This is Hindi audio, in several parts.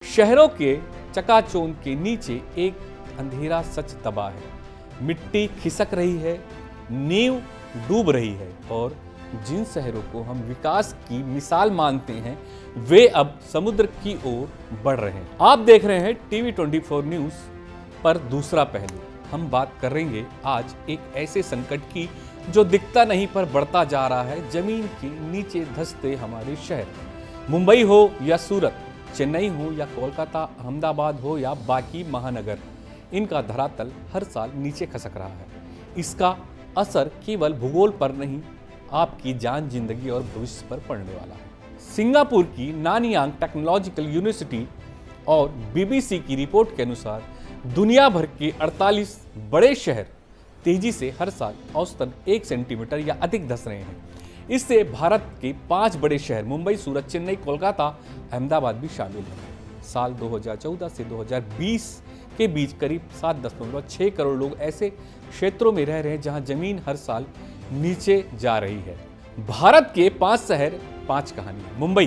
शहरों के चकाचौंध के नीचे एक अंधेरा सच दबा है। मिट्टी खिसक रही है, नींव डूब रही है और जिन शहरों को हम विकास की मिसाल मानते हैं वे अब समुद्र की ओर बढ़ रहे हैं। आप देख रहे हैं टीवी 24 न्यूज़ पर दूसरा पहलू। हम बात करेंगे आज एक ऐसे संकट की जो दिखता नहीं पर बढ़ता जा रहा है। जमीन के नीचे धंसते हमारे शहर, मुंबई हो या सूरत, चेन्नई हो या कोलकाता, अहमदाबाद हो या बाकी महानगर, इनका धरातल हर साल नीचे खसक रहा है। इसका असर केवल भूगोल पर नहीं, आपकी जान, जिंदगी और भविष्य पर पड़ने वाला है। सिंगापुर की नानयांग टेक्नोलॉजिकल यूनिवर्सिटी और बीबीसी की रिपोर्ट के अनुसार दुनिया भर के 48 बड़े शहर तेजी से हर साल औसतन 1 सेंटीमीटर या अधिक धंस रहे हैं। इससे भारत के 5 बड़े शहर मुंबई, सूरत, चेन्नई, कोलकाता, अहमदाबाद भी शामिल हैं। साल 2014 से 2020 के बीच करीब 7.6 करोड़ लोग ऐसे क्षेत्रों में रह रहे हैं जहां जमीन हर साल नीचे जा रही है। भारत के 5 शहर 5 कहानियां। मुंबई,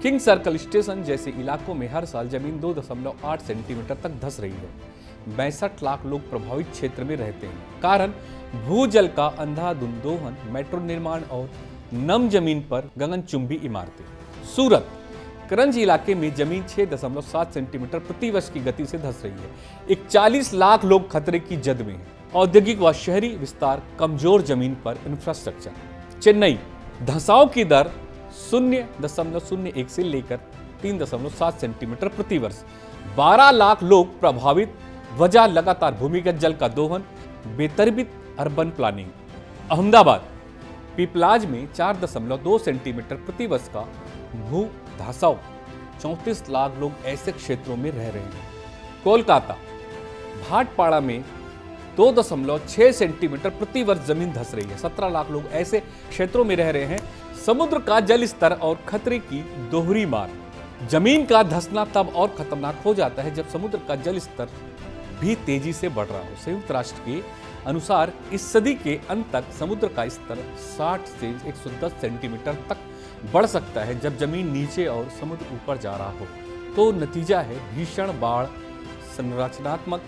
किंग सर्कल स्टेशन जैसे इलाकों में हर साल जमीन 2.8 सेंटीमीटर तक धंस रही है। 62 लाख लोग प्रभावित क्षेत्र में रहते हैं। कारण भूजल का अंधाधुंध दोहन, मेट्रो निर्माण और नम जमीन पर गगनचुंबी इमारतें। सूरत, करंज इलाके में जमीन 6.7 सेंटीमीटर प्रति वर्ष की गति से धंस रही है। 41 लाख लोग खतरे की जद में हैं। औद्योगिक व शहरी विस्तार, कमजोर जमीन पर इंफ्रास्ट्रक्चर। चेन्नई, धंसाव की दर 0.01 से लेकर 3.7 सेंटीमीटर प्रति वर्ष। 12 लाख लोग प्रभावित, वजह लगातार भूमिगत जल का दोहन, बेतरतीब अर्बन प्लानिंग। अहमदाबाद, पीपलाज में 4.2 सेंटीमीटर प्रति वर्ष का भू धंसाव। 34 लाख लोग ऐसे क्षेत्रों में रह रहे हैं। कोलकाता, भाटपाड़ा में 2.6 सेंटीमीटर प्रति वर्ष जमीन धंस रही है। 17 लाख लोग ऐसे क्षेत्रों में रह रहे हैं। समुद्र का जल स्तर और खतरे की दोहरी मार। जमीन का धंसना तब और खतरनाक हो जाता है जब समुद्र का जल स्तर भी तेजी से बढ़ रहा हो। संयुक्त राष्ट्र के अनुसार इस सदी के अंत तक समुद्र का स्तर 60 से 110 सेंटीमीटर तक बढ़ सकता है। जब जमीन नीचे और समुद्र ऊपर जा रहा हो तो नतीजा है भीषण बाढ़, संरचनात्मक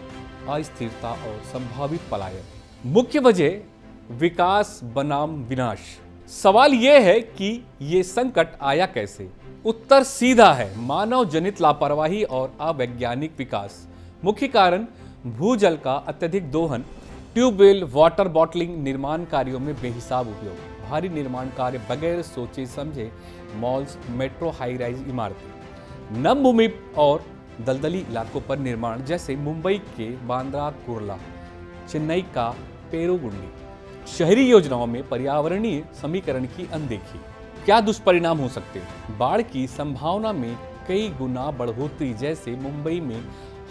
अस्थिरता और संभावित पलायन। मुख्य वजह विकास बनाम विनाश। सवाल यह है कि ये संकट आया कैसे? उत्तर सीधा है, मानव जनित लापरवाही और अवैज्ञानिक विकास। मुख्य कारण भूजल का अत्यधिक दोहन, ट्यूबवेल, वाटर बॉटलिंग, निर्माण कार्यों में बेहिसाब उपयोग, भारी निर्माण कार्य बगैर सोचे समझे, मॉल्स, मेट्रो, हाई राइज इमारतें, नम भूमि और दलदली इलाकों पर निर्माण जैसे मुंबई के बांद्रा कुर्ला, चेन्नई का पेरुगुंडी। शहरी योजनाओं में पर्यावरणीय समीकरण की अनदेखी। क्या दुष्परिणाम हो सकते हैं? बाढ़ की संभावना में कई गुना बढ़ोतरी, जैसे मुंबई में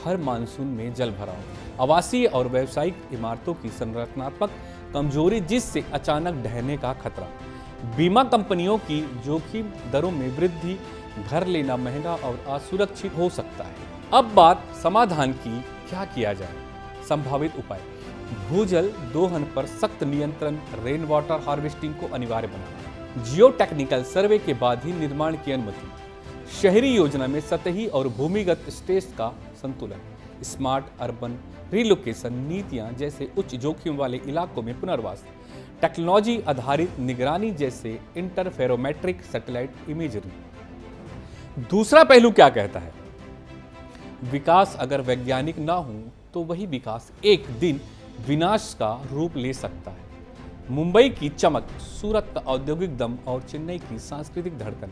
हर मानसून में जल भराव, आवासीय और व्यावसायिक इमारतों की संरचनात्मक कमजोरी जिससे अचानक ढहने का खतरा, बीमा कंपनियों की जोखिम दरों में वृद्धि, घर लेना महंगा और असुरक्षित हो सकता है। अब बात समाधान की, क्या किया जाए? संभावित उपाय: भूजल दोहन पर सख्त नियंत्रण, रेन वाटर हार्वेस्टिंग को अनिवार्य बनाना, जियो टेक्निकल सर्वे के बाद ही निर्माण की अनुमति, शहरी योजना में सतही और भूमिगत स्टेज का संतुलन, स्मार्ट अर्बन रिलोकेशन नीतियां जैसे उच्च जोखिम वाले इलाकों में पुनर्वास, टेक्नोलॉजी आधारित निगरानी जैसे इंटरफेरोमेट्रिक सैटेलाइट इमेजरी। दूसरा पहलू क्या कहता है? विकास अगर वैज्ञानिक ना हो तो वही विकास एक दिन विनाश का रूप ले सकता है। मुंबई की चमक, सूरत का औद्योगिक दम और चेन्नई की सांस्कृतिक धड़कन,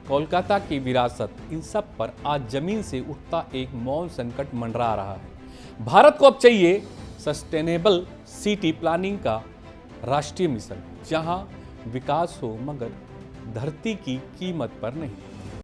कोलकाता की विरासत, इन सब पर आज जमीन से उठता एक मौन संकट मंडरा रहा है। भारत को अब चाहिए सस्टेनेबल सिटी प्लानिंग का राष्ट्रीय मिशन, जहां विकास हो मगर धरती की कीमत पर नहीं।